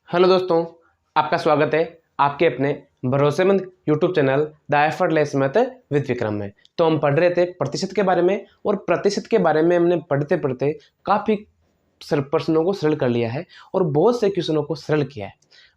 Hello दोस्तों, आपका स्वागत है आपके अपने भरोसेमंद YouTube channel the effortless math with Vikram में। तो हम पढ़ रहे थे प्रतिशत के बारे में, और प्रतिशत के बारे में हमने पढ़ते पढ़ते काफ़ी प्रश्नों को सरल कर लिया है और बहुत से क्वेश्चनों को सरल किया है।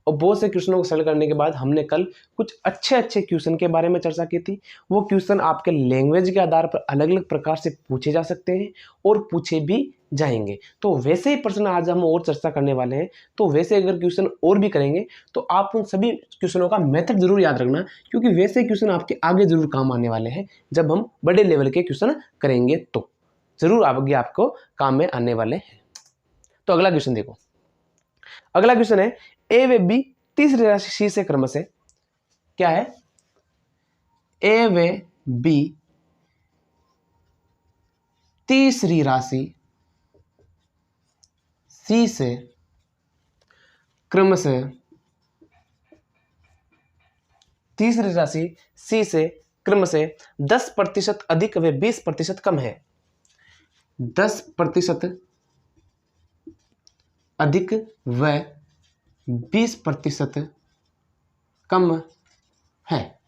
और बहुत से क्वेश्चनों को सरल करने के बाद हमने कल कुछ अच्छे क्वेश्चन के बारे में चर्चा की थी। वो क्वेश्चन आपके लैंग्वेज के आधार पर अलग अलग प्रकार से पूछे जा सकते हैं और पूछे भी जाएंगे। तो वैसे ही प्रश्न आज हम और चर्चा करने वाले हैं। तो वैसे अगर क्वेश्चन और भी करेंगे तो आप उन सभी क्वेश्चनों का मेथड जरूर याद रखना, क्योंकि वैसे क्वेश्चन आपके आगे जरूर काम आने वाले हैं। जब हम बड़े लेवल के क्वेश्चन करेंगे तो जरूर आगे आपको काम में आने वाले हैं। तो अगला क्वेश्चन देखो। अगला क्वेश्चन है ए व बी तीसरी राशि सी से क्रम से क्या है? ए व बी तीसरी राशि सी से क्रम से तीसरी राशि सी से क्रम से 10% अधिक व 20% कम है। 10% अधिक व 20% कम है।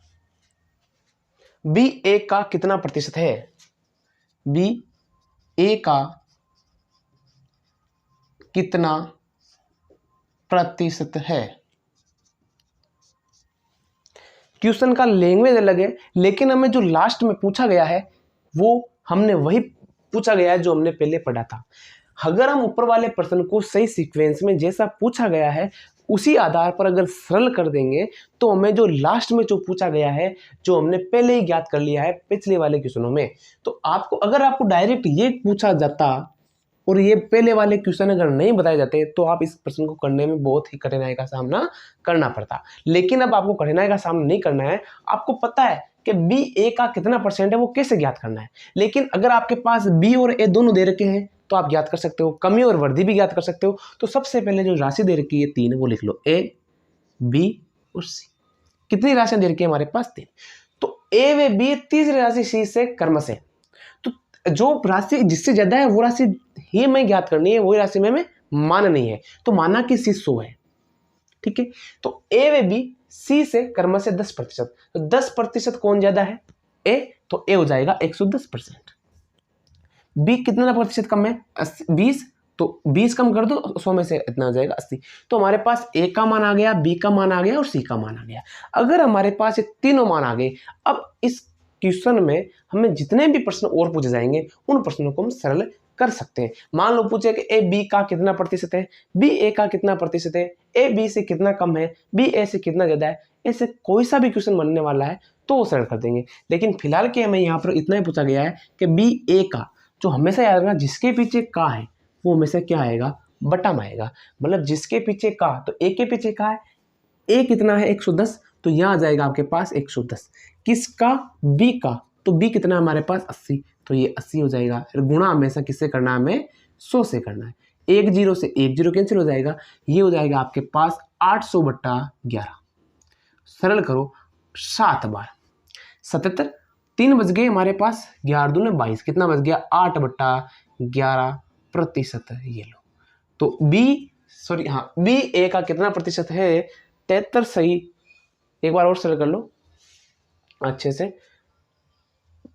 बी ए का कितना प्रतिशत है? बी ए का कितना प्रतिशत है? क्वेश्चन का लैंग्वेज अलग है, लेकिन हमें जो लास्ट में पूछा गया है वो हमने वही पूछा गया है जो हमने पहले पढ़ा था। अगर हम ऊपर वाले प्रश्न को सही सीक्वेंस में जैसा पूछा गया है उसी आधार पर अगर सरल कर देंगे तो हमें जो लास्ट में जो पूछा गया है, जो हमने पहले ही ज्ञात कर लिया है पिछले वाले क्वेश्चनों में, तो आपको अगर आपको डायरेक्ट ये पूछा जाता और ये पहले वाले क्वेश्चन अगर नहीं बताए जाते तो आप इस प्रश्न को करने में बहुत ही कठिनाई का सामना करना पड़ता। लेकिन अब आपको कठिनाई का सामना नहीं करना है। आपको पता है कि बी ए का कितना परसेंट है, वो कैसे ज्ञात करना है। लेकिन अगर आपके पास बी और ए दोनों दे रखे हैं तो आप ज्ञात कर सकते हो, कमी और वृद्धि भी ज्ञात कर सकते हो। तो सबसे पहले जो राशि दे रखी है 3, वो लिख लो, ए बी और सी। कितनी राशियां दे रखी है हमारे पास? 3। तो ए व बी तीसरी राशि सी से क्रम से, तो जो राशि जिससे ज्यादा है वो राशि ही मैं ज्ञात करनी है, वही राशि में हमें माननी है। तो माना कि सी 100 है, ठीक है। तो ए व बी सी से क्रम से 10%, तो 10% कौन ज्यादा है? ए, तो ए हो जाएगा 110%। बी कितना प्रतिशत कम है? 20, तो 20 कम कर दो 100 में से इतना हो जाएगा 80। तो हमारे पास ए का मान आ गया, बी का मान आ गया और सी का मान आ गया। अगर हमारे पास ये तीनों मान आ गए, अब इस क्वेश्चन में हमें जितने भी प्रश्न और पूछे जाएंगे उन प्रश्नों को हम सरल कर सकते हैं। मान लो पूछे कि ए बी का कितना प्रतिशत है, बी ए का कितना प्रतिशत है, ए बी से कितना कम है, बी ए से कितना ज्यादा है, ऐसे कोई सा भी क्वेश्चन बनने वाला है तो वो सरल कर देंगे। लेकिन फिलहाल के हमें यहाँ पर इतना ही पूछा गया है कि बी ए का, जो हमेशा याद रखना जिसके पीछे का है वो हमेशा क्या आएगा? बटा में आएगा। मतलब जिसके पीछे का, तो ए के पीछे का है, ए कितना है? 110, तो यहाँ आ जाएगा आपके पास 110। किसका? बी का, तो बी कितना है हमारे पास? 80, तो ये 80 हो जाएगा। फिर गुणा हमेशा किससे करना है? हमें 100 से करना है। 1 0 से 1 0 कैंसिल हो जाएगा, ये हो जाएगा आपके पास 800/11। सरल करो 7 बार 77, 3 बच गए हमारे पास, 11 दूने 22, कितना बच गया? 8/11%। ये लो। तो बी ए का कितना प्रतिशत है? 73 सही। एक बार और सरल कर लो अच्छे से,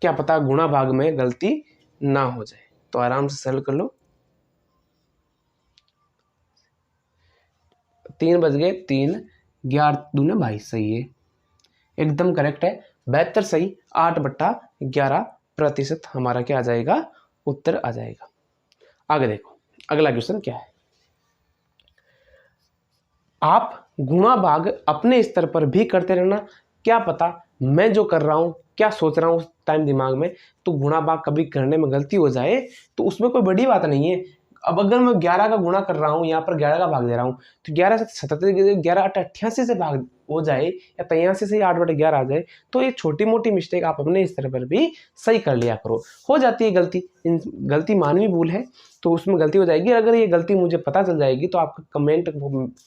क्या पता गुणा भाग में गलती ना हो जाए। तो आराम से सरल कर लो। 3 बच गए, 3, 11 दूने 22 सही है, एकदम करेक्ट है। 72 सही। 8/11% हमारा क्या आ जाएगा? उत्तर आ जाएगा। आगे देखो अगला क्वेश्चन क्या है। आप गुणा भाग अपने स्तर पर भी करते रहना। क्या पता मैं जो कर रहा हूं, क्या सोच रहा हूं उस टाइम दिमाग में, तो गुणा भाग कभी करने में गलती हो जाए तो उसमें कोई बड़ी बात नहीं है। अब अगर मैं 11 का गुणा कर रहा हूं, यहाँ पर 11 का भाग दे रहा हूं, तो 11 से 77, 11 8 88 से भाग हो जाए या 83 से 8/11 आ जाए, तो ये छोटी मोटी मिस्टेक आप अपने स्तर पर भी सही कर लिया करो। हो जाती है गलती, गलती मानवी भूल है, तो उसमें गलती हो जाएगी। अगर ये गलती मुझे पता चल जाएगी तो आपका कमेंट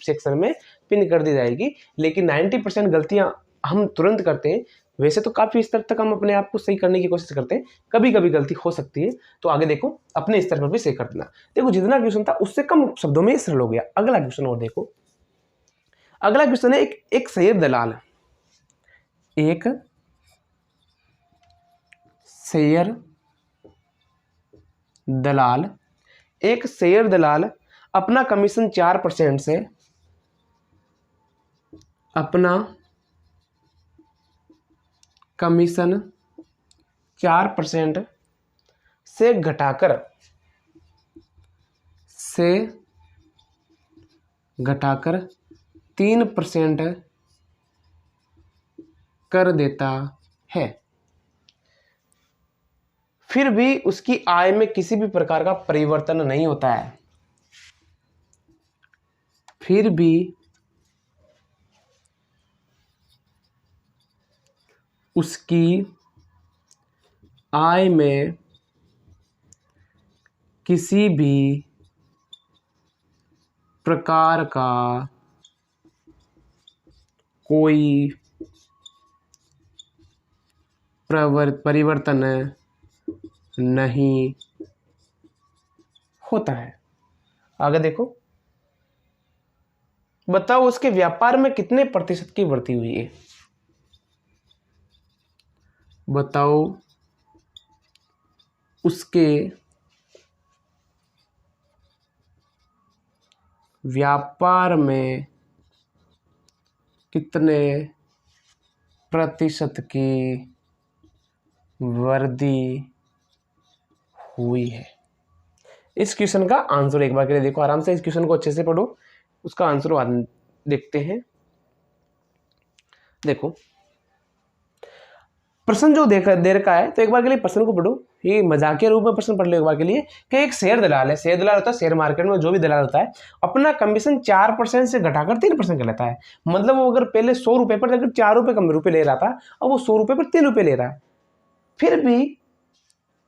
सेक्शन में पिन कर दी जाएगी। लेकिन 90% गलतियां हम तुरंत करते हैं। वैसे तो काफी स्तर तक हम अपने आप को सही करने की कोशिश करते हैं, कभी कभी गलती हो सकती है। तो आगे देखो अपने स्तर पर भी सही कर देना। देखो जितना क्वेश्चन था उससे कम शब्दों में सरल हो गया। अगला क्वेश्चन और देखो, अगला क्वेश्चन है एक शेयर दलाल, एक शेयर दलाल, एक शेयर दलाल अपना कमीशन 4% से, अपना कमीशन 4% से घटाकर 3% कर देता है, फिर भी उसकी आय में किसी भी प्रकार का परिवर्तन नहीं होता है, फिर भी उसकी आय में किसी भी प्रकार का कोई परिवर्तन नहीं होता है। आगे देखो, बताओ उसके व्यापार में कितने प्रतिशत की वृद्धि हुई है। बताओ उसके व्यापार में कितने प्रतिशत की वृद्धि हुई है। इस क्वेश्चन का आंसर एक बार के लिए देखो, आराम से इस क्वेश्चन को अच्छे से पढ़ो, उसका आंसर बाद में देखते हैं। देखो प्रश्न जो दे रखा है, तो एक बार के लिए प्रश्न को पढ़ो, ये मजाकिया रूप में प्रश्न पढ़ लो एक बार के लिए, कि एक शेयर दलाल है, शेयर दलाल होता है शेयर मार्केट में जो भी दलाल होता है, अपना कमीशन 4% से घटाकर 3% कर लेता है। मतलब वो अगर पहले 100 रुपए पर अगर 4 रुपए कम रुपए ले रहा था, अब वो 100 रुपए पर 3 रुपए ले रहा है, फिर भी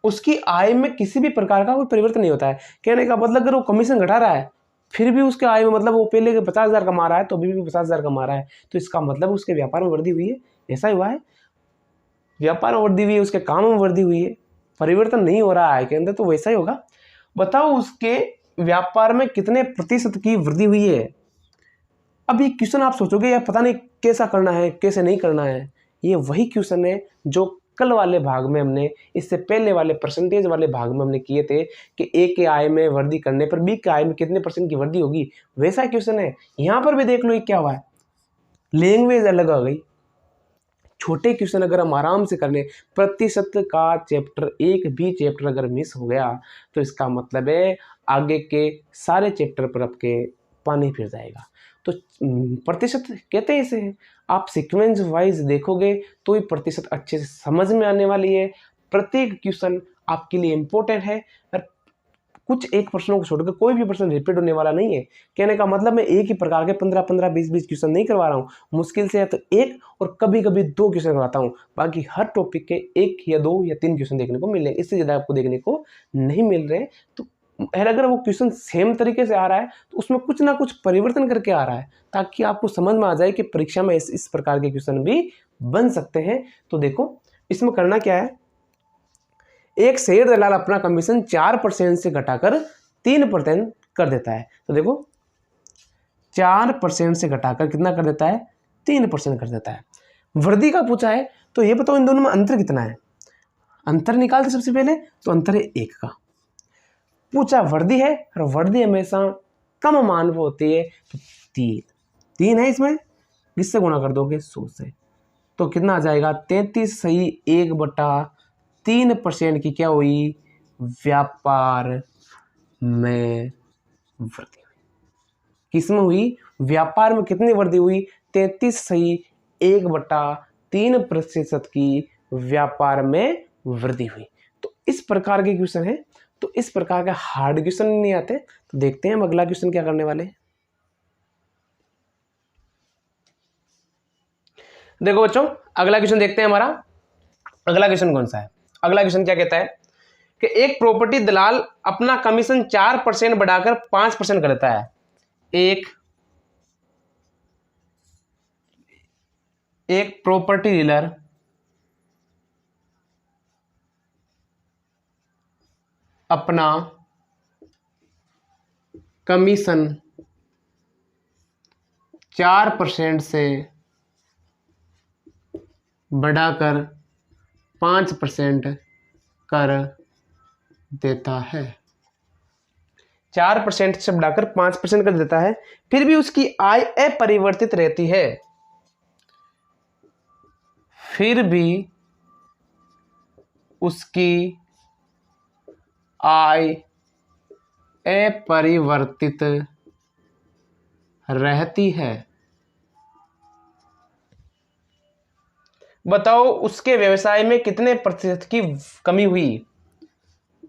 उसकी आय में किसी भी प्रकार का कोई परिवर्तन नहीं होता है। कहने का मतलब अगर वो कमीशन घटा रहा है, फिर भी उसके आय में, मतलब वो पहले के 50,000 कमा रहा है तो अभी भी 50,000 कमा रहा है, तो इसका मतलब उसके व्यापार में वृद्धि हुई है। ऐसा ही हुआ है, व्यापार में वृद्धि हुई है, उसके काम में वृद्धि हुई है, परिवर्तन नहीं हो रहा है के अंदर, तो वैसा ही होगा। बताओ उसके व्यापार में कितने प्रतिशत की वृद्धि हुई है। अब ये क्वेश्चन आप सोचोगे यार पता नहीं कैसा करना है, कैसे नहीं करना है। ये वही क्वेश्चन है जो कल वाले भाग में हमने, इससे पहले वाले परसेंटेज वाले भाग में हमने किए थे, कि ए के आय में वृद्धि करने पर बी के आय में कितने परसेंट की वृद्धि होगी। वैसा क्वेश्चन है यहाँ पर भी। देख लो ये क्या हुआ है, लैंग्वेज अलग आ गई। छोटे क्वेश्चन अगर हम आराम से कर लें, प्रतिशत का चैप्टर, एक भी चैप्टर अगर मिस हो गया तो इसका मतलब है आगे के सारे चैप्टर पर आपके पानी फिर जाएगा। तो प्रतिशत कहते हैं इसे, आप सीक्वेंस वाइज देखोगे तो ये प्रतिशत अच्छे से समझ में आने वाली है। प्रत्येक क्वेश्चन आपके लिए इंपॉर्टेंट है, और कुछ एक प्रश्नों को छोड़कर कोई भी प्रश्न रिपीट होने वाला नहीं है। कहने का मतलब मैं एक ही प्रकार के 15-15, 20-20 क्वेश्चन नहीं करवा रहा हूँ, मुश्किल से या तो एक और कभी कभी 2 क्वेश्चन करवाता हूँ, बाकी हर टॉपिक के 1 या 2 या 3 क्वेश्चन देखने को मिल रहे हैं, इससे ज़्यादा आपको देखने को नहीं मिल रहे। तो अगर वो क्वेश्चन सेम तरीके से आ रहा है तो उसमें कुछ ना कुछ परिवर्तन करके आ रहा है, ताकि आपको समझ में आ जाए कि परीक्षा में इस प्रकार के क्वेश्चन भी बन सकते हैं। तो देखो इसमें करना क्या है, एक शेयर दलाल अपना कमीशन 4% से घटाकर 3% कर देता है। तो देखो 4% से घटाकर कितना कर देता है, 3% कर देता है। वृद्धि का पूछा है, तो ये बताओ इन दोनों में अंतर कितना है। अंतर निकालते सबसे पहले, तो अंतर है 1 का। पूछा वृद्धि है, और वृद्धि हमेशा कम मान पर होती है, तो 3 है इसमें, किससे गुणा कर दोगे, 100 से, तो कितना आ जाएगा 33 सही 1/3% की क्या हुई, व्यापार में वृद्धि हुई। किसमें हुई, व्यापार में कितनी वृद्धि हुई, 33 सही 1/3% की व्यापार में वृद्धि हुई। तो इस प्रकार के क्वेश्चन है, तो इस प्रकार के हार्ड क्वेश्चन नहीं आते। तो देखते हैं हम अगला क्वेश्चन क्या करने वाले हैं। देखो बच्चों अगला क्वेश्चन देखते हैं हमारा। अगला क्वेश्चन कौन सा है, अगला क्वेश्चन क्या कहता है कि एक प्रॉपर्टी दलाल अपना कमीशन 4% बढ़ाकर 5% करता है। एक प्रॉपर्टी डीलर अपना कमीशन 4% से बढ़ाकर 5% कर देता है। 4% से बढ़ाकर 5% कर देता है, फिर भी उसकी आय अपरिवर्तित रहती है। फिर भी उसकी आय अपरिवर्तित रहती है। बताओ उसके व्यवसाय में कितने प्रतिशत की कमी हुई।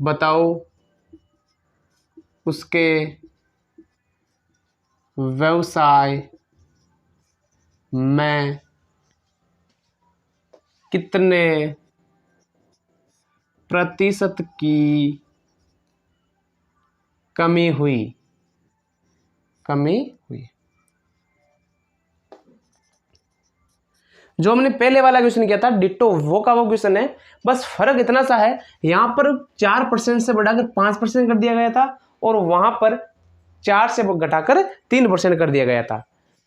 बताओ उसके व्यवसाय में कितने प्रतिशत की कमी हुई। जो हमने पहले वाला क्वेश्चन किया था डिट्टो वो का वो क्वेश्चन है, बस फर्क इतना सा है, यहां पर 4% से बढ़ाकर 5% कर दिया गया था और वहां पर 4 से घटाकर 3% कर दिया गया था।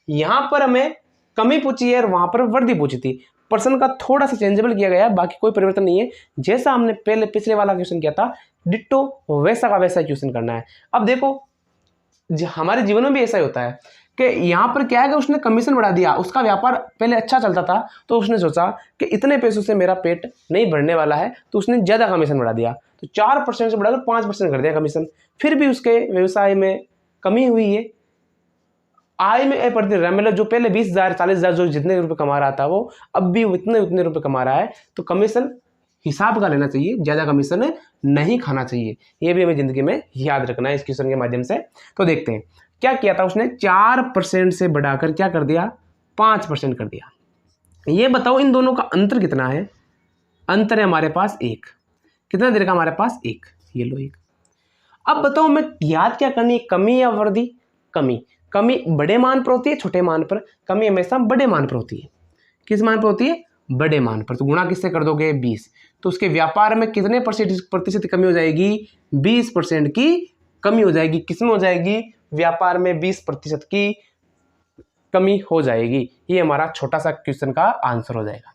यहां पर हमें कमी पूछी है और वहां पर वृद्धि पूछी थी। पर्सन का थोड़ा सा चेंजेबल किया गया है, बाकी कोई परिवर्तन नहीं है। जैसा हमने पहले पिछले वाला क्वेश्चन किया था डिट्टो वैसा का वैसा क्वेश्चन करना है। अब देखो हमारे जीवन में भी ऐसा ही होता है कि यहाँ पर क्या है कि उसने कमीशन बढ़ा दिया, उसका व्यापार पहले अच्छा चलता था तो उसने सोचा कि इतने पैसों से मेरा पेट नहीं भरने वाला है तो उसने ज़्यादा कमीशन बढ़ा दिया, तो 4% से बढ़ाकर 5% कर दिया कमीशन। फिर भी उसके व्यवसाय में कमी हुई है, आय में अपरिवर्तित रहा, मतलब जो पहले 20,000 40,000 जो जितने रुपए कमा रहा था वो अब भी उतने रुपए कमा रहा है, तो कमीशन हिसाब का लेना चाहिए, ज़्यादा कमीशन नहीं खाना चाहिए। ये भी हमें जिंदगी में याद रखना है इस क्वेश्चन के माध्यम से। तो देखते हैं क्या किया था उसने, 4% से बढ़ाकर क्या कर दिया 5% कर दिया। ये बताओ इन दोनों का अंतर कितना है। अंतर है हमारे पास 1। कितना देर का हमारे पास 1, ये लो 1। अब बताओ मैं याद क्या करनी है, कमी या वृद्धि। कमी बड़े मान पर होती है छोटे मान पर, कमी हमेशा बड़े मान पर होती है। किस मान पर होती है, बड़े मान पर। तो गुणा किससे कर दोगे 20, तो उसके व्यापार में कितने प्रतिशत कमी हो जाएगी, 20% की कमी हो जाएगी। किसमें हो जाएगी, व्यापार में 20% की कमी हो जाएगी। ये हमारा छोटा सा क्वेश्चन का आंसर हो जाएगा।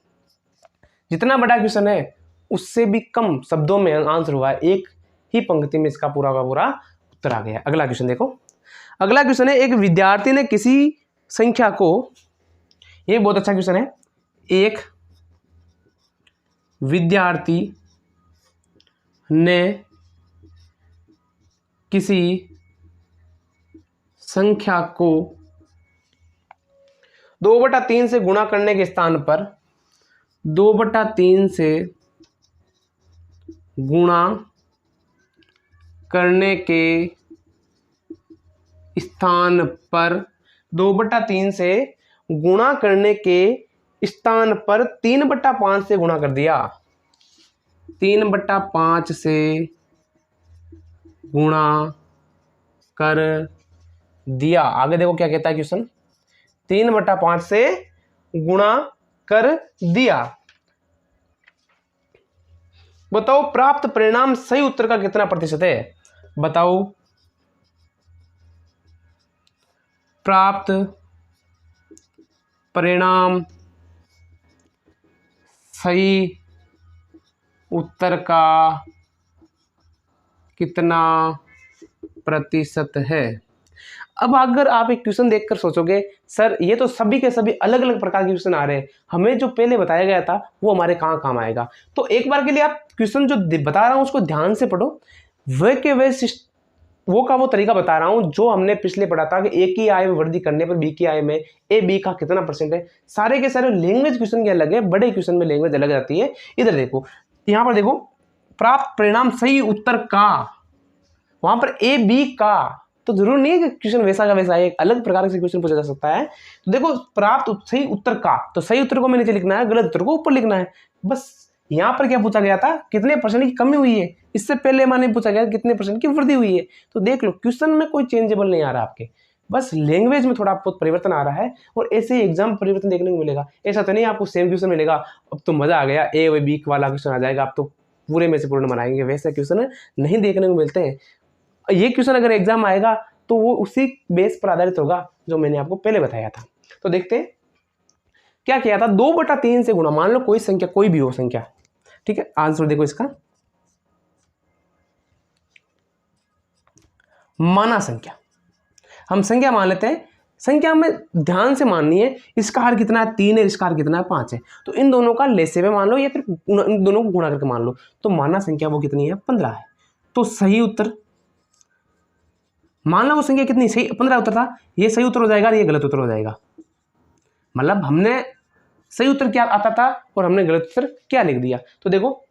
जितना बड़ा क्वेश्चन है उससे भी कम शब्दों में आंसर हुआ है, एक ही पंक्ति में इसका पूरा का पूरा उत्तर आ गया। अगला क्वेश्चन देखो, अगला क्वेश्चन है एक विद्यार्थी ने किसी संख्या को, ये बहुत अच्छा क्वेश्चन है, एक विद्यार्थी ने किसी संख्या को 2/3 से गुणा करने के स्थान पर 2/3 से गुणा करने के स्थान पर 2/3 से गुणा करने के स्थान पर 3/5 से गुणा कर दिया। 3/5 से गुणा कर दिया। आगे देखो क्या कहता है क्वेश्चन, 3/5 से गुणा कर दिया। बताओ प्राप्त परिणाम सही उत्तर का कितना प्रतिशत है। बताओ प्राप्त परिणाम सही उत्तर का कितना प्रतिशत है। अब अगर आप एक क्वेश्चन देखकर सोचोगे सर ये तो सभी के सभी अलग अलग प्रकार के क्वेश्चन आ रहे हैं, हमें जो पहले बताया गया था वो हमारे कहाँ काम आएगा, तो एक बार के लिए आप क्वेश्चन जो बता रहा हूँ उसको ध्यान से पढ़ो। वे के वे वो का वो तरीका बता रहा हूँ जो हमने पिछले पढ़ा था कि ए की आय में वृद्धि करने पर बी की आय में ए बी का कितना % है। सारे के सारे लैंग्वेज क्वेश्चन के अलग है, बड़े क्वेश्चन में लैंग्वेज अलग आती है। इधर देखो, यहाँ पर देखो प्राप्त परिणाम सही उत्तर का, वहां पर ए बी का, तो जरूर नहीं है कि क्वेश्चन वैसा का वैसा है, एक अलग प्रकार से क्वेश्चन पूछा जा सकता है। तो देखो प्राप्त सही उत्तर का, तो सही उत्तर को में नीचे लिखना है, गलत उत्तर को ऊपर लिखना है। बस यहाँ पर क्या पूछा गया था, कितने % की कमी हुई है, इससे पहले माने पूछा गया कितने % की वृद्धि हुई है। तो देख लो क्वेश्चन में कोई चेंजेबल नहीं आ रहा आपके, बस लैंग्वेज में थोड़ा बहुत परिवर्तन आ रहा है और ऐसे ही एग्जाम परिवर्तन देखने को मिलेगा। ऐसा तो नहीं आपको सेम क्वेश्चन मिलेगा अब तो मजा आ गया ए व बी वाला क्वेश्चन आ जाएगा, आप तो पूरे में से पूर्ण बनाएंगे, वैसे क्वेश्चन नहीं देखने को मिलते हैं। ये क्वेश्चन अगर एग्जाम आएगा तो वो उसी बेस पर आधारित होगा जो मैंने आपको पहले बताया था। तो देखते हैं क्या किया था, 2/3 से गुणा, मान लो कोई संख्या, कोई भी हो संख्या, ठीक है। आंसर देखो इसका, माना संख्या, हम संख्या मान लेते हैं, संख्या में ध्यान से माननी है, इसका हर कितना है 3 है, इसका हर कितना है 5 है, तो इन दोनों का लेसे में मान लो या फिर इन दोनों को गुणा करके मान लो, तो माना संख्या वो कितनी है 15 है। तो सही उत्तर, मान लो वो संख्या कितनी, सही 15 उत्तर था, ये सही उत्तर हो जाएगा और ये गलत उत्तर हो जाएगा। मतलब हमने सही उत्तर क्या आता था और हमने गलत उत्तर क्या लिख दिया। तो देखो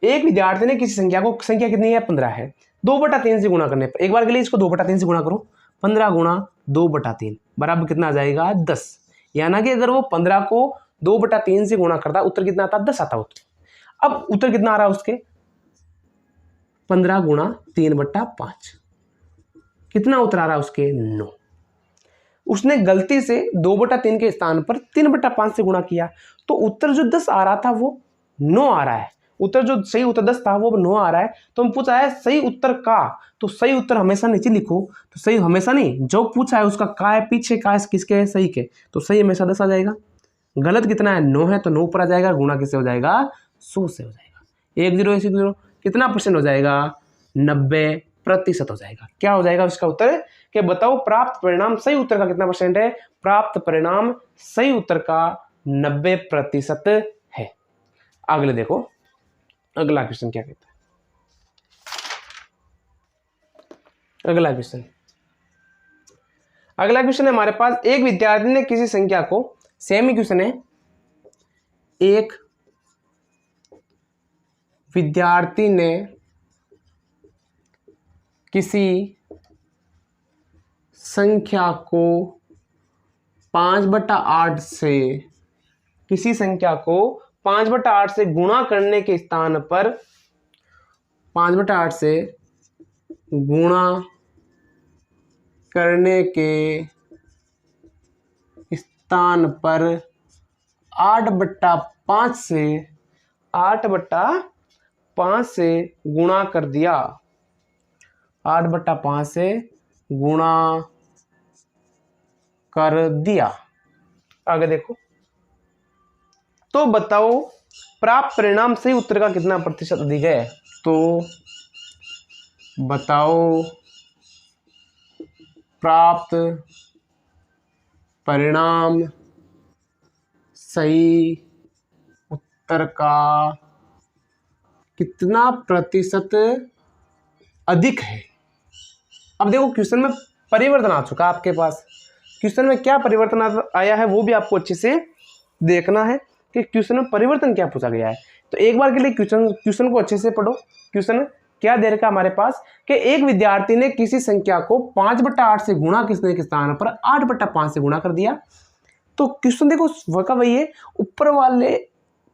एक विद्यार्थी ने किसी संख्या को, संख्या कितनी है 15 है, 2/3 से गुणा करने पर, एक बार के लिए इसको 2/3 से गुणा करो, 15 गुणा 2/3 बराबर कितना आ जाएगा 10। यानी कि अगर वो 15 को 2/3 से गुणा करता, उत्तर कितना आता 10 आता उत्तर। अब उत्तर कितना आ रहा है उसके, 15 गुणा 3/5, कितना उत्तर आ रहा है उसके 9। उसने गलती से 2/3 के स्थान पर 3/5 से गुणा किया, तो उत्तर जो 10 आ रहा था वो 9 आ रहा है। उत्तर जो सही उत्तर 10 था वो 9 आ रहा है। तो हम पूछा है सही उत्तर का, तो सही उत्तर हमेशा नीचे लिखो, तो सही हमेशा नहीं, जो पूछा है उसका का है, पीछे का है, किसके है, सही के, तो सही हमेशा 10 आ जाएगा। गलत कितना है 9 है, तो 9 ऊपर आ जाएगा, गुणा किससे हो जाएगा 100 से हो जाएगा। 1 0 1 0 कितना परसेंट हो जाएगा 90% हो जाएगा। क्या हो जाएगा उसका उत्तर, कि बताओ प्राप्त परिणाम सही उत्तर का कितना परसेंट है, प्राप्त परिणाम सही उत्तर का 90% है। अगले देखो अगला क्वेश्चन क्या कहता है, अगला क्वेश्चन है हमारे पास, एक विद्यार्थी ने किसी संख्या को, सेम ही क्वेश्चन है, एक विद्यार्थी ने किसी संख्या को 5/8 से, किसी संख्या को 5/8 से गुणा करने के स्थान पर, 5/8 से गुणा करने के स्थान पर 8/5 से, 8/5 से गुणा कर दिया, 8/5 से गुणा कर दिया। आगे देखो, तो बताओ प्राप्त परिणाम सही उत्तर का कितना प्रतिशत अधिक है। तो बताओ प्राप्त परिणाम सही उत्तर का कितना प्रतिशत अधिक है। अब देखो क्वेश्चन में परिवर्तन आ चुका आपके पास, क्वेश्चन में क्या परिवर्तन आया है वो भी आपको अच्छे से देखना है कि क्वेश्चन में परिवर्तन क्या पूछा गया है। तो एक बार के लिए क्वेश्चन को अच्छे से पढ़ो। क्वेश्चन क्या दे रखा हमारे पास कि एक विद्यार्थी ने किसी संख्या को 5/8 से गुणा करने के स्थान पर 8/5 से गुणा कर दिया। तो क्वेश्चन देखो वही है, ऊपर वाले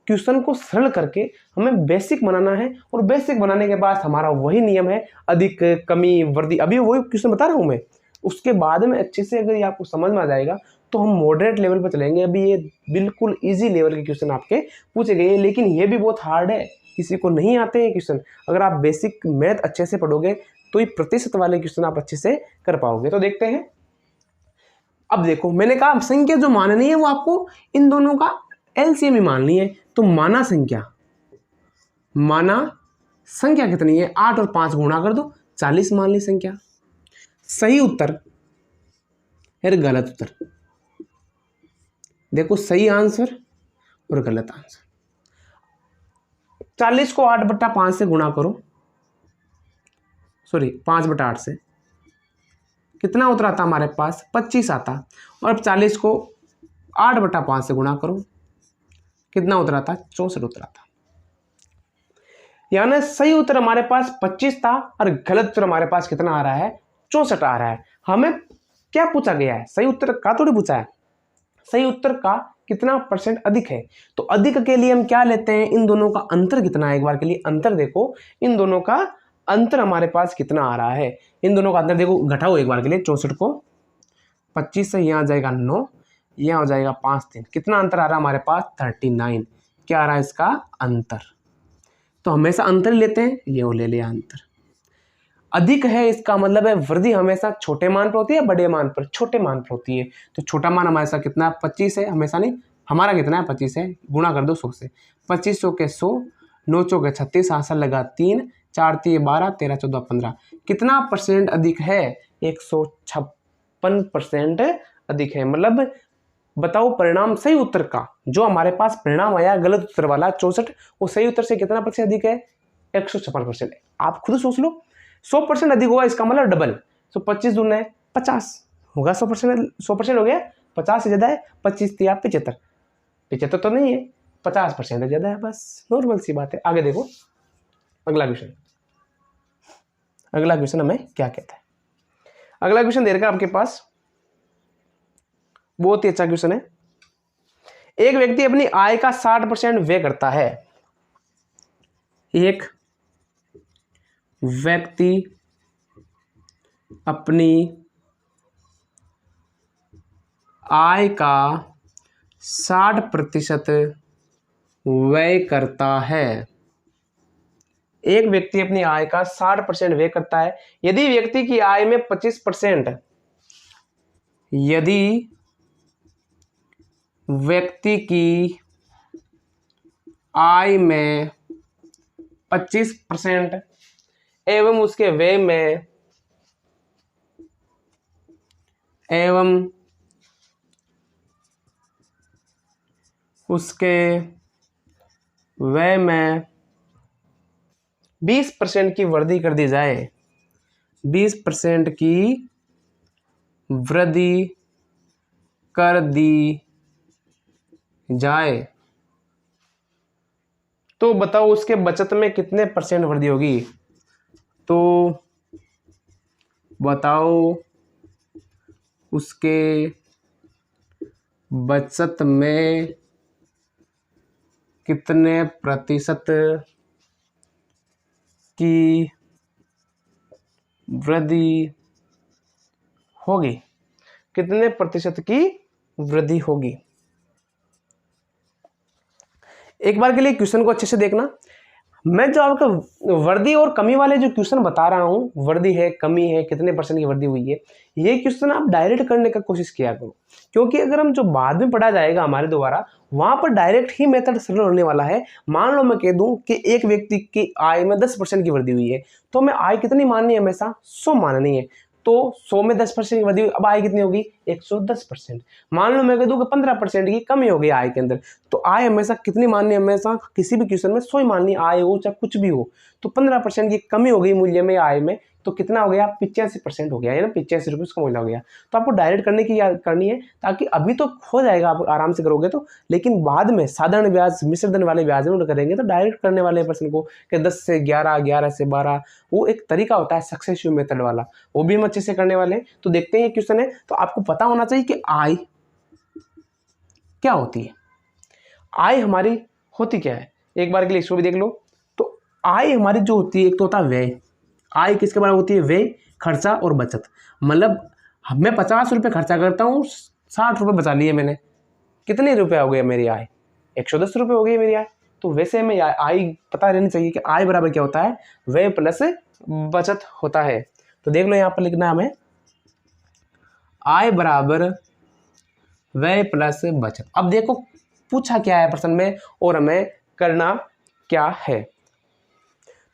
क्वेश्चन को सरल करके हमें बेसिक बनाना है, और बेसिक बनाने के बाद हमारा वही नियम है अधिक कमी वृद्धि, अभी वही क्वेश्चन बता रहा हूँ मैं। उसके बाद में अच्छे से अगर ये आपको समझ में आ जाएगा तो हम मॉडरेट लेवल पर चलेंगे। अभी ये बिल्कुल इजी लेवल के क्वेश्चन आपके पूछे गए, लेकिन ये भी बहुत हार्ड है, किसी को नहीं आते हैं क्वेश्चन। अगर आप बेसिक मैथ अच्छे से पढ़ोगे तो ये प्रतिशत वाले क्वेश्चन आप अच्छे से कर पाओगे। तो देखते हैं, अब देखो मैंने कहा संख्या जो माननी है वो आपको इन दोनों का एलसीएम ही माननी है। तो माना संख्या कितनी है, 8 और 5 गुणा कर दो, 40 मान ली संख्या। सही उत्तर और गलत उत्तर, देखो सही आंसर और गलत आंसर। 40 को 8/5 से गुणा करो, 5/8 से, कितना उत्तर आता हमारे पास 25 आता। और अब 40 को 8/5 से गुणा करो, कितना उत्तर आता 64 उत्तर आता। यानी सही उत्तर हमारे पास 25 था और गलत उत्तर हमारे पास कितना आ रहा है 64 आ रहा है। हमें क्या पूछा गया है, सही उत्तर का थोड़ी पूछा है, सही उत्तर का कितना परसेंट अधिक है। तो अधिक के लिए हम क्या लेते हैं, इन दोनों का अंतर कितना है। एक बार के लिए अंतर देखो, इन दोनों का अंतर हमारे पास कितना आ रहा है। इन दोनों का अंतर देखो, घटाओ एक बार के लिए, 64 को 25 से यहाँ आ जाएगा 9, यहाँ हो जाएगा 5 3, कितना अंतर आ रहा है हमारे पास 39। क्या आ रहा है इसका अंतर। तो हमेशा अंतर लेते हैं, ये वो ले लिया अंतर। अधिक है इसका मतलब है वृद्धि हमेशा छोटे मान पर होती है, बड़े मान पर, छोटे मान पर होती है। तो छोटा मान हमारे साथ कितना 25 है, हमेशा नहीं, हमारा कितना है 25 है, गुणा कर दो 100 से, 25 100 के 100, 9 चौके 36, आंसर लगा 3, 4 3 12, 13 14 15, कितना परसेंट अधिक है, 156% अधिक है। मतलब बताओ परिणाम सही उत्तर का, जो हमारे पास परिणाम आया गलत उत्तर वाला 64, वो सही उत्तर से कितना परसेंट अधिक है, 156%। आप खुद सोच लो, 100% अधिक हुआ, इसका मतलब डबल। तो 25 दूना है 50 होगा, 100% हो गया, 50 से ज़्यादा है, 25 दिया 75, 75 तो नहीं है, 50% ज़्यादा है, बस नॉर्मल सी बात है। आगे देखो अगला क्वेश्चन, अगला क्वेश्चन हमें क्या कहता है। अगला क्वेश्चन दे रखा आपके पास, बहुत ही अच्छा क्वेश्चन है। एक व्यक्ति अपनी आय का 60% व्यय करता है। एक व्यक्ति अपनी आय का 60% व्यय करता है। एक व्यक्ति अपनी आय का 60% व्यय करता है। यदि व्यक्ति की आय में 25%, यदि व्यक्ति की आय में 25% एवं उसके व्यय में व्यय में 20% की वृद्धि कर दी जाए, 20% की वृद्धि कर दी जाए, तो बताओ उसके बचत में कितने परसेंट वृद्धि होगी। तो बताओ उसके बचत में कितने प्रतिशत की वृद्धि होगी, कितने प्रतिशत की वृद्धि होगी। एक बार के लिए क्वेश्चन को अच्छे से देखना। मैं जो आपका वृद्धि और कमी वाले जो क्वेश्चन बता रहा हूं, वृद्धि है कमी है कितने परसेंट की वृद्धि हुई है, ये क्वेश्चन आप डायरेक्ट करने का कोशिश किया करो, क्योंकि अगर हम जो बाद में पढ़ा जाएगा हमारे द्वारा, वहां पर डायरेक्ट ही मेथड सरल होने वाला है। मान लो मैं कह दूं कि एक व्यक्ति की आय में 10% की वृद्धि हुई है, तो हमें आय कितनी माननी है, हमेशा 100 माननी है। तो 100 में 10% की वृद्धि, अब आय कितनी होगी, 110%। मान लो मैं कह दूं कि 15% की कमी हो गई आय के अंदर, तो आय हमेशा कितनी माननी है, हमेशा किसी भी क्वेश्चन में 100 ही माननी, आय हो चाहे कुछ भी हो। तो 15% की कमी हो गई मूल्य में आय में, तो कितना हो गया, 85% हो गया, है ना, 85 रुपये उसका मूल्य हो गया। तो आपको डायरेक्ट करनी है, ताकि अभी तो हो जाएगा, आप आराम से करोगे तो, लेकिन बाद में साधारण ब्याज मिश्र धन वाले ब्याज में करेंगे तो डायरेक्ट करने वाले पर्सन को कि 10 से 11, 11 से 12, वो एक तरीका होता है सक्सेसिव मेथड वाला, वो भी हम अच्छे से करने वाले हैं। तो देखते हैं क्वेश्चन है, तो आपको पता होना चाहिए कि आय क्या होती है। आय हमारी होती क्या है, एक बार के लिए इसको भी देख लो। तो आय हमारी जो होती है, एक तो होता है व्यय। आय किसके बराबर होती है, व्यय, खर्चा और बचत। मतलब मैं 50 रुपये खर्चा करता हूँ, 60 रुपये बचा लिए मैंने, कितने रुपए हो गए मेरी आय, 110 रुपये हो गई मेरी आय। तो वैसे हमें आय पता रहनी चाहिए कि आय बराबर क्या होता है, व्यय प्लस बचत होता है। तो देख लो यहाँ पर लिखना हमें, आय बराबर व्यय प्लस बचत। अब देखो पूछा क्या है प्रश्न में और हमें करना क्या है।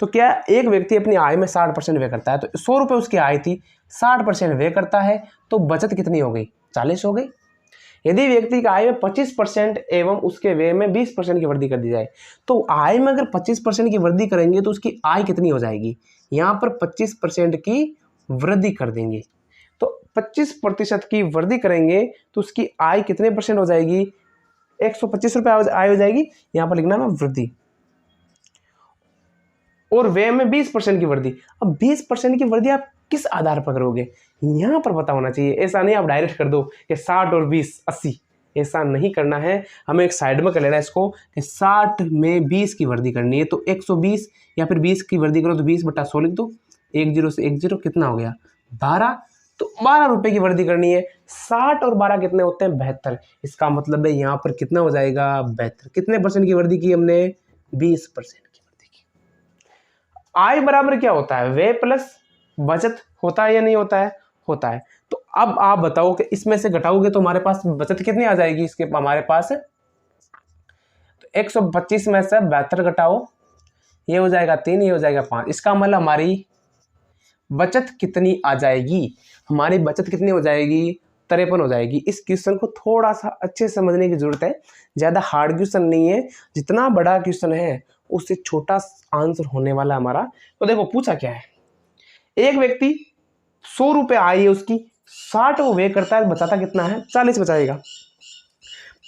तो क्या एक व्यक्ति अपनी आय में 60% व्यय करता है, तो 100 रुपये उसकी आय थी, 60% व्यय करता है, तो बचत कितनी हो गई, 40 हो गई। यदि व्यक्ति की आय में 25% एवं उसके व्यय में 20% की वृद्धि कर दी जाए, तो आय में अगर 25% की वृद्धि करेंगे तो उसकी आय कितनी हो जाएगी, यहाँ पर 25% की वृद्धि कर देंगे, तो 25% की वृद्धि करेंगे तो उसकी आय कितने परसेंट हो जाएगी, 125 रुपये आय हो जाएगी। यहाँ पर लिखना है वृद्धि, और व्यय में 20% की वृद्धि। अब 20% की वृद्धि आप किस आधार पर करोगे, यहां पर पता होना चाहिए। ऐसा नहीं आप डायरेक्ट कर दो कि 60 और 20 80, ऐसा नहीं करना है। हमें एक साइड में कर लेना है इसको कि 60 में 20 की वृद्धि करनी है, तो 120 या फिर 20 की वृद्धि करो तो 20/100 लिख दो, 10 से 10 कितना हो गया 12, तो 12 रुपये की वृद्धि करनी है। 60 और 12 कितने होते हैं 72, इसका मतलब है यहाँ पर कितना हो जाएगा 72। कितने परसेंट की वृद्धि की हमने, 20% की वृद्धि की। आय बराबर क्या होता है, व्यय प्लस बचत होता है या नहीं होता है? होता है। तो अब आप बताओ कि इसमें से घटाओगे तो हमारे पास बचत कितनी आ जाएगी इसके हमारे पास? तो 125 में से 72 घटाओ, ये हो जाएगा 3, ये हो जाएगा 5। इसका मतलब हमारी बचत कितनी आ जाएगी? हमारी बचत कितनी हो जाएगी? 53 हो जाएगी। इस क्वेश्चन को थोड़ा सा अच्छे से समझने की जरूरत है, ज़्यादा हार्ड क्वेश्चन नहीं है। जितना बड़ा क्वेश्चन है उससे छोटा आंसर होने वाला हमारा। तो देखो पूछा क्या है, एक व्यक्ति 100 रुपये आई है उसकी, 60 वो वे करता है, बचाता कितना है? 40 बचाएगा।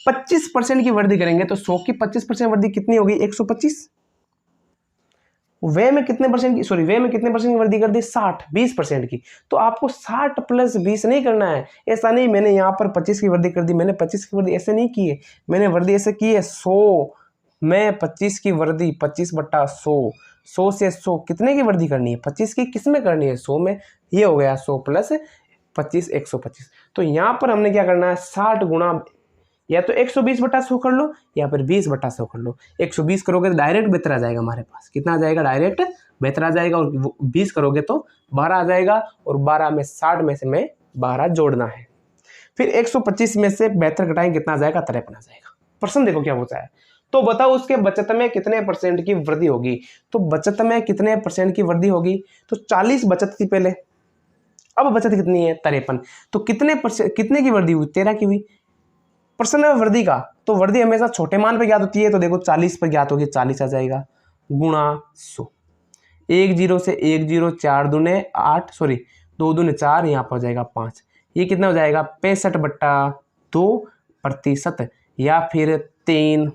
25% की वृद्धि करेंगे तो 100 की 25% वृद्धि कितनी होगी? 125। वे में कितने परसेंट की, सॉरी वे में कितने परसेंट की वृद्धि कर दी? 60, 20% की। तो आपको 60 + 20 नहीं करना है। ऐसा नहीं मैंने यहाँ पर 25 की वृद्धि कर दी, मैंने 25 की वृद्धि ऐसे नहीं की है, मैंने वृद्धि ऐसे की है 100 में 25 की वृद्धि, 25/100। 100 से 100 कितने की वृद्धि करनी है? 25 की। किस में करनी है? 100 में। ये हो गया 100 + 25, 125। तो यहाँ पर हमने क्या करना है? 60 गुणा, या तो 120/100 कर लो या फिर 20/100 कर लो। 120 करोगे तो डायरेक्ट बेहतर आ जाएगा हमारे पास। कितना आ जाएगा? डायरेक्ट बेहतर आ जाएगा। और 20 करोगे तो 12 आ जाएगा, और 12 में 60 में से में 12 जोड़ना है। फिर 125 में से 72 घटाएंगे, कितना आ जाएगा? 53 आ जाएगा। प्रश्न देखो क्या पूछा है, तो बताओ उसके बचत में कितने % की वृद्धि होगी? तो बचत में कितने % की वृद्धि होगी? तो 40 बचत थी पहले, अब बचत कितनी है? 53। तो कितने की वृद्धि हुई? 13 की हुई। प्रश्न है वृद्धि का, तो वृद्धि हमेशा छोटे मान पर ज्ञात होती है। तो देखो 40 पर ज्ञात होगी, 40 आ जाएगा गुणा 100। 1 0 से 1 0, 4 दूने 8, सॉरी 2 दूने 4, यहाँ पर हो जाएगा 5। ये कितना हो जाएगा? 65/2%, या फिर 3,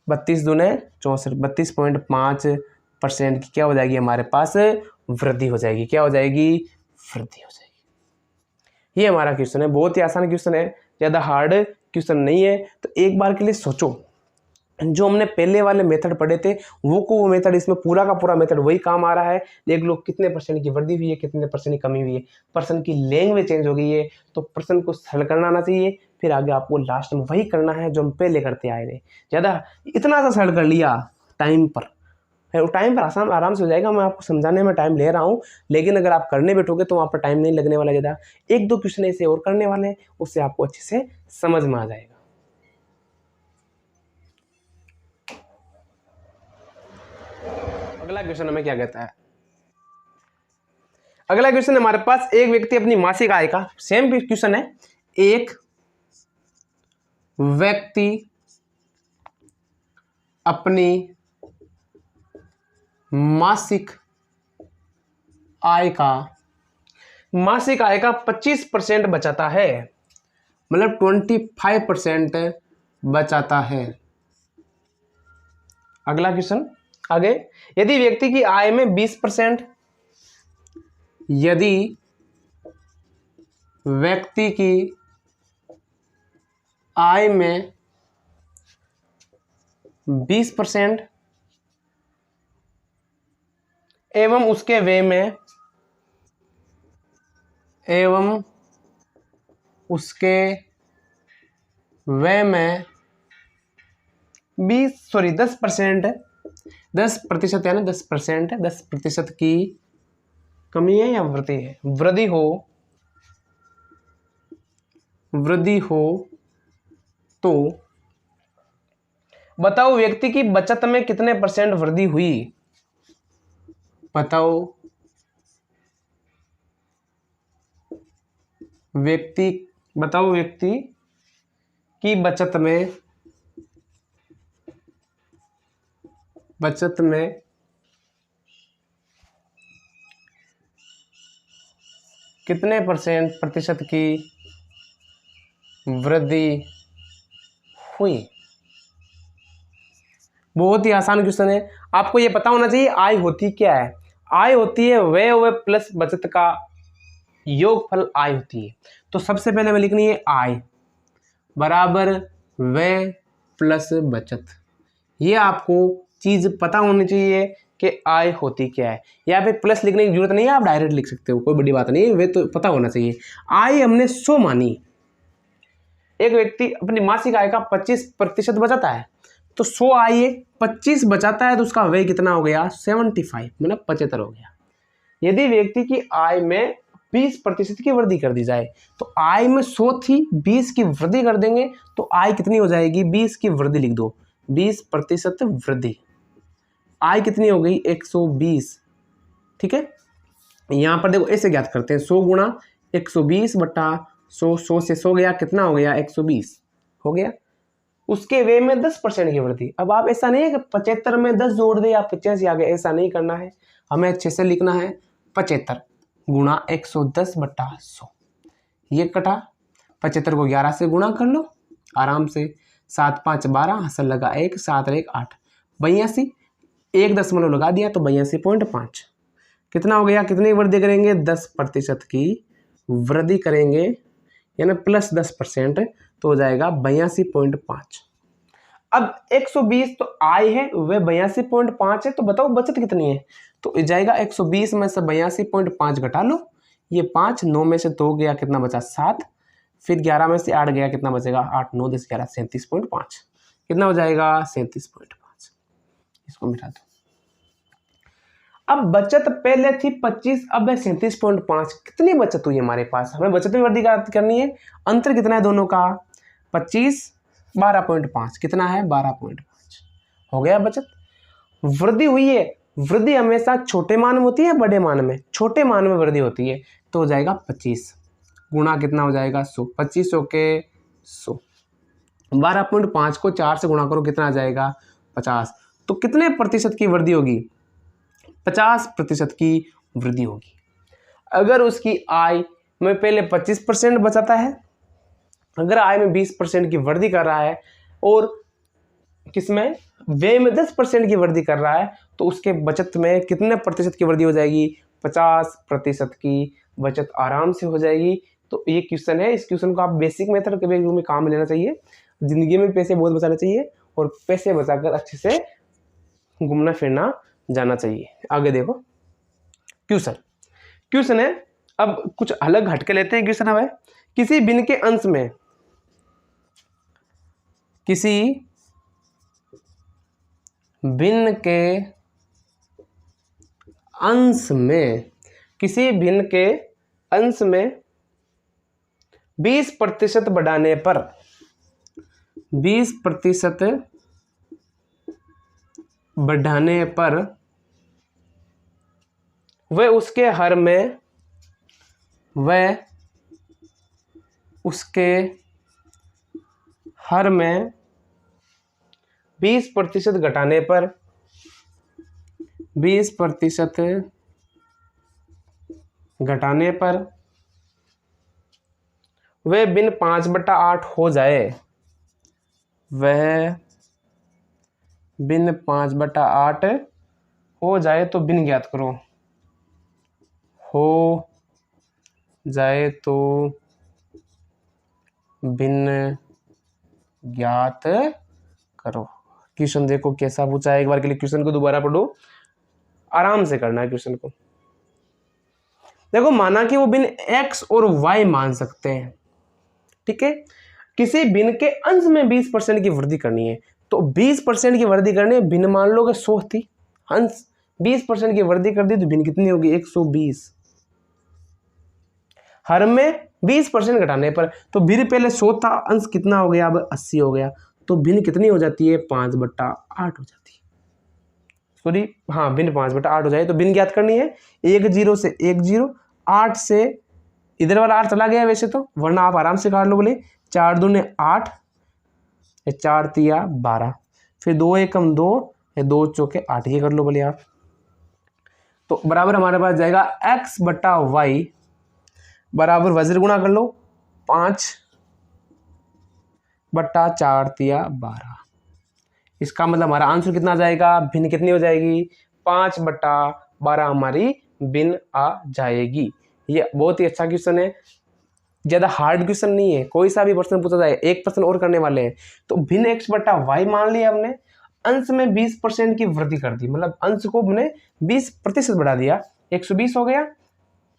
32 दूने 64, 32.5% की क्या हो जाएगी हमारे पास? वृद्धि हो जाएगी। क्या हो जाएगी? वृद्धि हो जाएगी। ये हमारा क्वेश्चन है, बहुत ही आसान क्वेश्चन है, ज़्यादा हार्ड क्वेश्चन नहीं है। तो एक बार के लिए सोचो, जो हमने पहले वाले मेथड पढ़े थे वो मेथड, इसमें पूरा का पूरा मेथड वही काम आ रहा है। देख लो कितने % की वृद्धि हुई है, कितने % की कमी हुई है। पर्सन की लैंग्वेज चेंज हो गई है, तो पर्सन को सरल करना आना चाहिए। फिर आगे आपको लास्ट में वही करना है जो हम पहले करते आए थे। ज़्यादा इतना सा सरल कर लिया टाइम पर, टाइम पर आराम से हो जाएगा। मैं आपको समझाने में टाइम ले रहा हूँ, लेकिन अगर आप करने बैठोगे तो वहाँ पर टाइम नहीं लगने वाला ज़्यादा। 1-2 क्वेश्चन ऐसे और करने वाले हैं, उससे आपको अच्छे से समझ में आ जाएगा। अगला क्वेश्चन हमें क्या कहता है? अगला क्वेश्चन हमारे पास, एक व्यक्ति अपनी मासिक आय का, सेम क्वेश्चन है, एक व्यक्ति अपनी मासिक आय का 25% बचाता है, मतलब 25% बचाता है। अगला क्वेश्चन आगे, यदि व्यक्ति की आय में 20%, यदि व्यक्ति की आय में 20% एवं उसके व्यय में 10% यानी 10% की कमी है या वृद्धि है? वृद्धि हो तो बताओ व्यक्ति की बचत में कितने % वृद्धि हुई? बताओ व्यक्ति की बचत में कितने % की वृद्धि हुई? बहुत ही आसान क्वेश्चन है। आपको ये पता होना चाहिए आय होती क्या है। आय होती है व्यय प्लस बचत का योगफल, आय होती है। तो सबसे पहले हमें लिखनी है आय बराबर व्यय प्लस बचत। ये आपको चीज पता होनी चाहिए कि आय होती क्या है। यहाँ पे प्लस लिखने की जरूरत नहीं है, आप डायरेक्ट लिख सकते हो, कोई बड़ी बात नहीं है, वे तो पता होना चाहिए। आय हमने 100 मानी, एक व्यक्ति अपनी मासिक आय का 25% बचाता है, तो 100 आय है, 25 बचाता है, तो उसका व्यय कितना हो गया? 75, मतलब 75 हो गया। यदि व्यक्ति की आय में 20% की वृद्धि कर दी जाए, तो आय में 100 थी, 20 की वृद्धि कर देंगे तो आय कितनी हो जाएगी, 20 की वृद्धि लिख दो, 20% वृद्धि, आय कितनी हो गई 120। ठीक है, यहां पर देखो ऐसे ज्ञात करते हैं, 100 गुणा 120 बटा 100, 100 से 100 गया, कितना हो गया 120 हो गया। उसके वे में 10% की वृद्धि। अब आप ऐसा नहीं है कि 75 में 10 जोड़ दे या 85 आ गए, ऐसा नहीं करना है, हमें अच्छे से लिखना है 75 गुणा 110 बटा 100, ये कटा, 75 को 11 से गुणा कर लो आराम से, 7 5 12, हसल लगा 1, 7 1 8, 82, 1 दशमलव लगा दिया तो 82.5, कितना हो गया, कितनी वृद्धि करेंगे 10% की वृद्धि करेंगे, यानी प्लस 10%, तो हो जाएगा 82.5। अब 120 तो आय है, वह 82.5 है, तो बताओ बचत कितनी है, तो जाएगा 120 में से 82.5 घटा लो, ये 5, 9 में से 2 गया, कितना बचा 7, फिर 11 में से 8 गया, कितना बचेगा 8 9 10 11, 37.5, कितना हो जाएगा 37.5, इसको मिटा दो। अब बचत पहले थी 25, अब है 37.5, कितनी बचत हुई हमारे पास, हमें बचत में वृद्धि करनी है, अंतर कितना है दोनों का 25 12.5, कितना है 12.5, हो गया बचत, वृद्धि हुई है। वृद्धि हमेशा छोटे मान में होती है बड़े मान में, छोटे मान में वृद्धि होती है, तो हो जाएगा 25 गुणा कितना हो जाएगा 100, 25 के 100, 12.5 को 4 से गुणा करो, कितना आ जाएगा 50, तो कितने प्रतिशत की वृद्धि होगी, 50% की वृद्धि होगी। अगर उसकी आय में पहले 25% बचाता है, अगर आय में 20% की वृद्धि कर रहा है और किसमें व्यय में 10% की वृद्धि कर रहा है, तो उसके बचत में कितने प्रतिशत की वृद्धि हो जाएगी, 50% की बचत आराम से हो जाएगी। तो ये क्वेश्चन है, इस क्वेश्चन को आप बेसिक मेथड के में काम में लेना चाहिए, जिंदगी में पैसे बहुत बचाने चाहिए और पैसे बचाकर अच्छे से घूमना फिरना जाना चाहिए। आगे देखो क्वेश्चन है, अब कुछ अलग हटके लेते हैं क्वेश्चन। अब है किसी भिन्न के अंश में, किसी भिन्न के अंश में, किसी भिन्न के अंश में 20% बढ़ाने पर, 20% बढ़ाने पर वह उसके हर में, वह उसके हर में 20% घटाने पर, 20% घटाने पर वह भिन्न 5/8 हो जाए, वह भिन्न 5/8 हो जाए तो भिन्न ज्ञात करो, हो जाए तो भिन्न ज्ञात करो। क्वेश्चन देखो कैसा पूछा है, एक बार के लिए क्वेश्चन को दोबारा पढ़ो, आराम से करना है क्वेश्चन को। देखो माना कि वो भिन्न x और y मान सकते हैं, ठीक है, किसी भिन्न के अंश में 20% की वृद्धि करनी है, तो 20% की वृद्धि करनी है, भिन्न मान लो कि 100 थी, अंश 20% की वृद्धि कर दी तो भिन्न कितनी होगी 120, हर में 20% घटाने पर, तो भिन्न पहले 100 था, अंश कितना हो गया अब 80 हो गया, तो भिन्न कितनी हो जाती है 5/8 हो जाती है, सॉरी हाँ भिन्न 5/8 हो जाए, तो भिन्न ज्ञात करनी है, 1 0 से 1 0, 8 से इधर वाला 8 चला गया वैसे तो, वरना आप आराम से काट लो, बोले 4 दूने 8, 4 तिया 12, फिर 2 एकम 2, 2 चौके 8, ये कर लो बोले आप, तो बराबर हमारे पास जाएगा x/y बराबर वज्र गुणा कर लो 5/4 तिया 12, इसका मतलब हमारा आंसर कितना आ जाएगा, भिन्न कितनी हो जाएगी 5/12 हमारी भिन्न आ जाएगी। ये बहुत ही अच्छा क्वेश्चन है, ज्यादा हार्ड क्वेश्चन नहीं है, कोई सा भी प्रश्न पूछा जाए, एक प्रश्न और करने वाले हैं। तो भिन्न x/y मान लिया हमने, अंश में 20% की वृद्धि कर दी, मतलब अंश को हमने 20% बढ़ा दिया, 120 हो गया,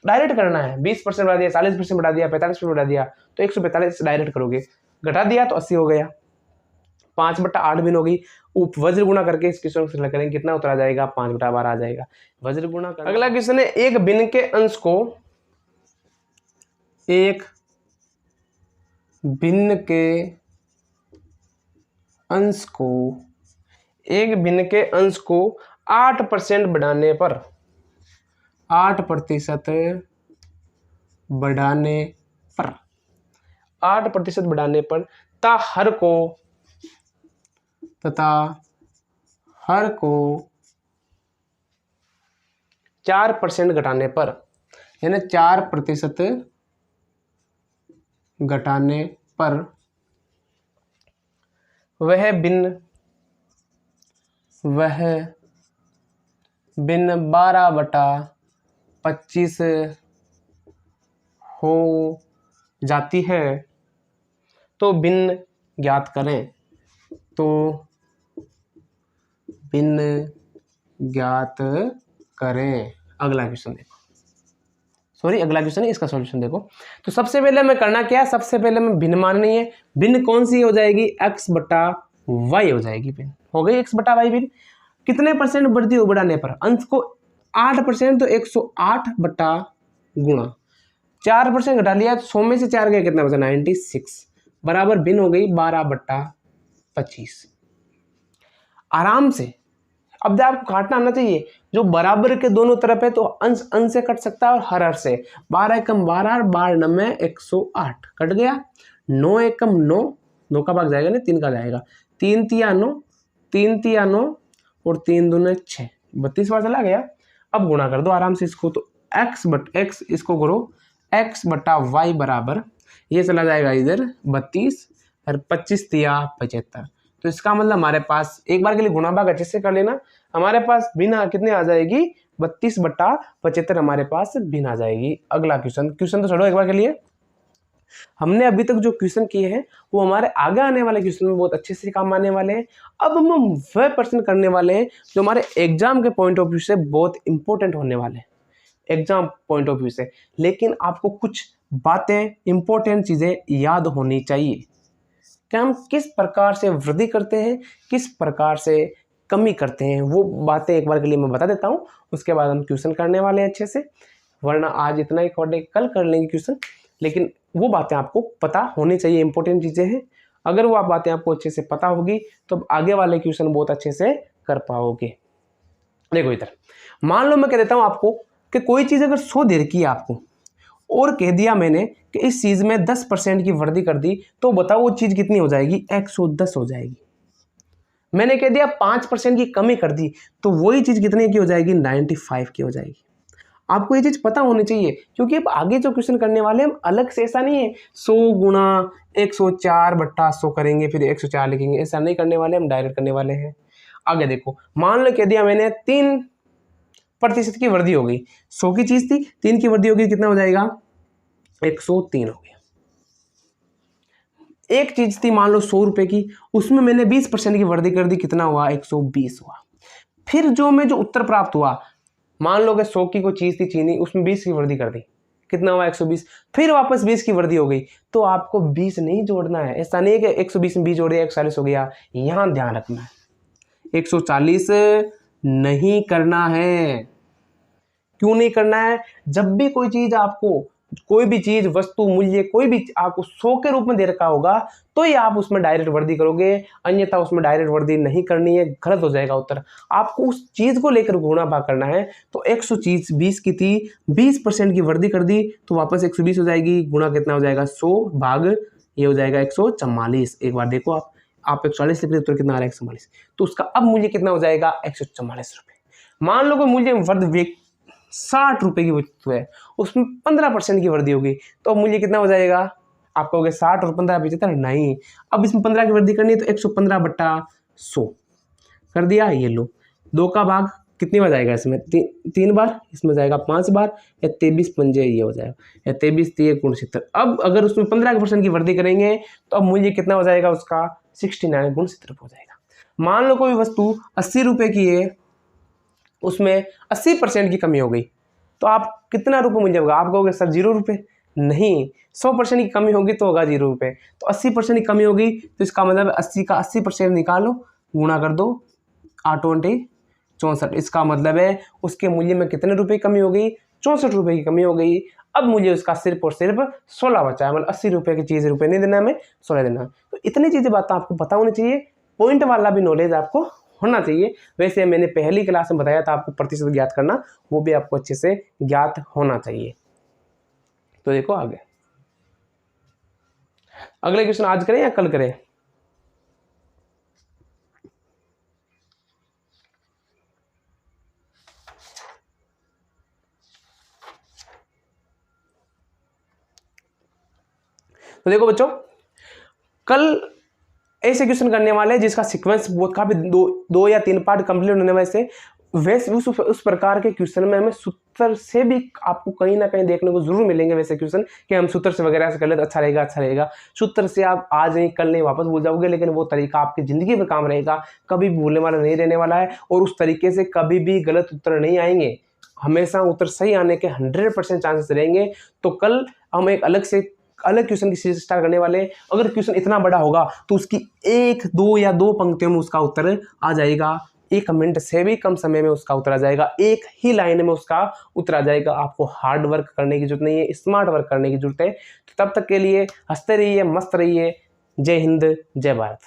डायरेक्ट करना है, 20% बढ़ा दिया, 40% बढ़ा दिया, 45% बढ़ा दिया, तो 145 डायरेक्ट करोगे, घटा दिया तो 80 हो गया, 5/8 भिन्न होगी। वज्र गुणा करके इस क्वेश्चन को सिलेक्ट करेंगे, कितना उत्तर आ जाएगा, 5/12 आ जाएगा। वज्र गुणा करना। अगला क्वेश्चन है, एक भिन्न के अंश को एक भिन्न के अंश को 8% बढ़ाने पर 8% बढ़ाने पर तथा हर को 4% घटाने पर, यानी 4% घटाने पर वह भिन्न 12/25 हो जाती है, तो भिन्न ज्ञात करें। अगला क्वेश्चन देखो, अगला क्वेश्चन है, इसका सॉल्यूशन देखो। तो सबसे पहले हमें करना क्या है, सबसे पहले हमें भिन्न माननी है। भिन्न कौन सी हो जाएगी, x/y हो जाएगी। भिन्न हो गई x/y भिन्न। कितने परसेंट वृद्धि हो बढ़ाने पर, अंश को 8%, तो 108 बटा गुणा 4% घटा लिया, तो 100 में से 4 गया, कितना बचा, 96 बराबर भिन्न हो गई 12/25। आराम से। अब आपको काटना आना चाहिए, जो बराबर के दोनों तरफ है तो अंश अंश से कट सकता है और हर से। 12 एकम 12, 12 में 108 कट गया। 9 एकम 9, 9 का भाग जाएगा ना, 3 का जाएगा। 3 तिया 9, 3 तिया 9 और 3 दूने 6, 32 बार चला गया। अब गुणा कर दो आराम से इसको, तो x इसको करो x/y बराबर, ये चला जाएगा इधर 32 और 25 तिया 75। तो इसका मतलब हमारे पास, एक बार के लिए गुणा भाग अच्छे से कर लेना, हमारे पास भिन्न कितने आ जाएगी, 32/75 हमारे पास भिन्न आ जाएगी। अगला क्वेश्चन तो छोड़ो, एक बार के लिए हमने अभी तक जो क्वेश्चन किए हैं वो हमारे आगे आने वाले क्वेश्चन में बहुत अच्छे से काम आने वाले हैं। अब हम वह प्रश्न करने वाले हैं जो हमारे एग्जाम के पॉइंट ऑफ व्यू से बहुत इंपॉर्टेंट होने वाले हैं, एग्जाम पॉइंट ऑफ व्यू से। लेकिन आपको कुछ बातें, इंपॉर्टेंट चीजें याद होनी चाहिए कि हम किस प्रकार से वृद्धि करते हैं, किस प्रकार से कमी करते हैं, वो बातें एक बार के लिए मैं बता देता हूँ। उसके बाद हम क्वेश्चन करने वाले हैं अच्छे से, वरना आज इतना ही कल कर लेंगे क्वेश्चन। लेकिन वो बातें आपको पता होनी चाहिए, इंपॉर्टेंट चीज़ें हैं। अगर वो बातें आपको अच्छे से पता होगी तो आगे वाले क्वेश्चन बहुत अच्छे से कर पाओगे। देखो इधर, मान लो मैं कह देता हूँ आपको कि कोई चीज़ अगर 100 दे रखी है आपको, और कह दिया मैंने कि इस चीज़ में 10% की वृद्धि कर दी, तो बताओ वो चीज़ कितनी हो जाएगी, 110 हो जाएगी। मैंने कह दिया 5% की कमी कर दी, तो वही चीज़ कितने की हो जाएगी, 95 की हो जाएगी। आपको ये चीज़ पता होनी चाहिए, क्योंकि अब आगे जो क्वेश्चन करने वाले हैं हम अलग से, ऐसा नहीं है 100 गुणा 104/100 करेंगे फिर 104 लिखेंगे, ऐसा नहीं करने वाले, हम डायरेक्ट करने वाले हैं। आगे देखो, मान लो कह दिया मैंने 3% की वृद्धि हो गई, 100 की चीज़ थी, 3 की वृद्धि होगी, कितना हो जाएगा, 103 हो गया। एक चीज़ थी मान लो 100 रुपये की, उसमें मैंने 20% की वृद्धि कर दी, कितना हुआ, 120 हुआ। फिर जो उत्तर प्राप्त हुआ, मान लो कि 100 की कोई चीज़ थी चीनी, उसमें 20 की वृद्धि कर दी, कितना हुआ, 120। फिर वापस 20 की वृद्धि हो गई, तो आपको 20 नहीं जोड़ना है। ऐसा नहीं है कि 120 में 20 जोड़ दिया 140 हो गया, यहाँ ध्यान रखना है 140 नहीं करना है। क्यों नहीं करना है, जब भी कोई चीज़ आपको, कोई भी चीज, वस्तु, मूल्य, कोई भी आपको 100 के रूप में दे रखा होगा तो ही आप उसमें डायरेक्ट वृद्धि करोगे, अन्यथा उसमें डायरेक्ट वृद्धि नहीं करनी है, गलत हो जाएगा उत्तर। आपको उस चीज को लेकर गुणा भाग करना है। तो 120 की थी, 20% की वृद्धि कर दी, तो वापस 120 हो जाएगी, गुणा कितना हो जाएगा, 100 भाग ये हो जाएगा 144। एक बार देखो, आप 140 लिख रहे, उत्तर कितना आ रहा है, 144। तो उसका अब मूल्य कितना हो जाएगा, 144 रुपये। मान लो कोई मूल्य वृद्धि 60 रुपए की वस्तु है, उसमें 15% की वृद्धि होगी, तो मूल्य कितना हो जाएगा, आप कहोगे 60 और 15 75, नहीं, अब इसमें 15 की वृद्धि करनी है, तो 115/100 कर दिया। ये लो, 2 का भाग कितनी बार जाएगा, इसमें 3 बार, इसमें जाएगा 5 बार, या 23 पंजे ये हो जाएगा, या 23 3 69। अब अगर उसमें 15% की वृद्धि करेंगे तो अब मूल्य कितना हो जाएगा उसका, 69 × 70 हो जाएगा। मान लो कोई वस्तु 80 रुपये की है, उसमें 80% की कमी हो गई, तो आप कितना रुपये मूल्य होगा, आप कहोगे सर 0 रुपये, नहीं, 100% की कमी होगी तो होगा 0 रुपये। तो 80% की कमी होगी तो इसका मतलब 80 का 80% निकालो, गुणा कर दो 8 × 64। इसका मतलब है उसके मूल्य में कितने रुपए की कमी हो गई? 64 रुपये की कमी हो गई। अब मुझे उसका सिर्फ और सिर्फ 16 बचा है, मतलब 80 रुपये की चीज़ रुपये नहीं देना, हमें 16 देना। तो इतनी चीज़ें बातें आपको पता होनी चाहिए, पॉइंट वाला भी नॉलेज आपको होना चाहिए। वैसे मैंने पहली क्लास में बताया था आपको प्रतिशत ज्ञात करना, वो भी आपको अच्छे से ज्ञात होना चाहिए। तो देखो आगे, अगले क्वेश्चन आज करें या कल करें? तो देखो बच्चों, कल ऐसे क्वेश्चन करने वाले हैं जिसका सीक्वेंस बहुत काफी दो या 3 पार्ट कंप्लीट होने वाले से। वैसे उस प्रकार के क्वेश्चन में हमें सूत्र से भी आपको कहीं ना कहीं देखने को जरूर मिलेंगे वैसे क्वेश्चन, कि हम सूत्र से वगैरह से कर ले तो अच्छा रहेगा, अच्छा रहेगा। सूत्र से आप आज नहीं कल नहीं वापस भूल जाओगे, लेकिन वो तरीका आपकी जिंदगी में काम रहेगा, कभी भी भूलने वाला नहीं रहने वाला है। और उस तरीके से कभी भी गलत उत्तर नहीं आएंगे, हमेशा उत्तर सही आने के 100% चांसेस रहेंगे। तो कल हम एक अलग क्वेश्चन की सीरीज स्टार्ट करने वाले हैं। अगर क्वेश्चन इतना बड़ा होगा तो उसकी 1, 2 या 2 पंक्तियों में उसका उत्तर आ जाएगा, 1 मिनट से भी कम समय में उसका उत्तर आ जाएगा, एक ही लाइन में उसका उत्तर आ जाएगा। आपको हार्ड वर्क करने की जरूरत नहीं है, स्मार्ट वर्क करने की जरूरत है। तो तब तक के लिए हंसते रहिए, मस्त रहिए। जय हिंद, जय भारत।